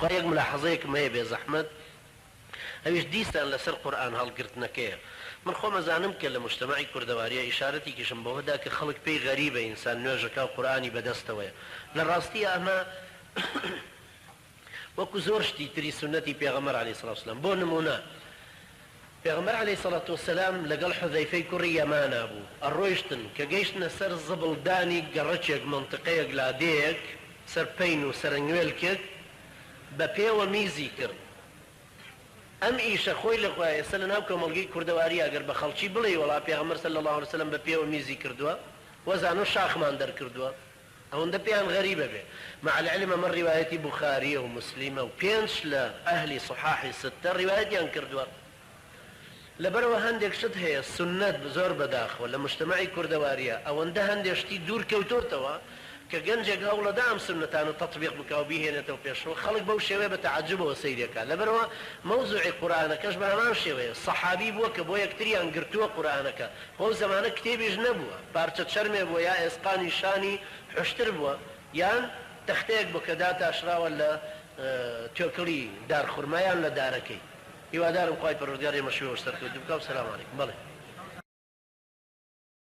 خۆیەک ملاحەزەیەکم هەیە بێ زەحمەت ئەویش دیسان لەسەر قورئان هەڵگرتنەکەیە. من خۆم ئەزانم کە لە مجتەمەعی کوردەواریە ئیشارەتی کشم بەوەدا کە خەڵک پێی غەریبە ئینسان نوێژەکە و قورئانی بەدەستەوەیە. لە ڕاستی ئەمە وەکو زۆر شتی تری سنەتی پێغەمبەر عەلەیهی سەڵات وسەلام. بۆ نمونە پێغەمبەر عەلەیهی سەڵات وسەلام لەگەڵ حوزەیفەی کوڕی یەمانە بوو، ئەڕۆیشتن کە گەیشتنە سەر زبڵدانی گەڕەچێک منتقەیەک لادەیەک سەر پەین و سەرنگوێلکێک بە پێوە میزی کرد. ئەم ئیشە خۆی لەخوای ئێستا لە ناو کۆمەڵگەی کوردەواری ئەگەر بە خەڵکی بڵێ وەڵا پێغەمبەر صلی الله علیه وسلم بە پێوە میزی کردووە وەزانۆ شاخمان دەرکردووە، ئەوەندە پێیان غەریبە بێ. مع العلم من ڕیوایەتی بوخاریە و مسلیمە و پێنج لە ئەهلی صحاحی ستە ڕیوایەتیان کردووە. لەبەرەوە هەندێک شت هەیە سنەت زۆر بەداخەوە لە مجتەمەعی کوردەواریە ئەوەندە هەندێک شتی دوور کەوتۆتەوە کە گەنجێک هەوڵەدا ئەم سنەتانە تەطبیق بکا و بیهێنێتەوە پێشەوە، خەڵک بەو شێوەیە بە تەعەجوبەوە سەیرەکە. لەبەرەوە مەوزوعی قورئانەکەش بە هەمان شێوەیە سەحابی بووە کە بۆ یەکتریان گرتووە قورئانەکە، بەو زەمانە کتێبیش نەبووە، پارچە چەرمێ بووە یا ئێسقانی شانی حشتر بووە یان تەختەیەک بوو کە داتاشراوە لە تۆکڵی دارخورمایان لە دارەکەی. هیوادارم خوای پەروەردگار ئێمەشی وەرسەر کردو بکە و سەلام عەلەیکم. بەڵێ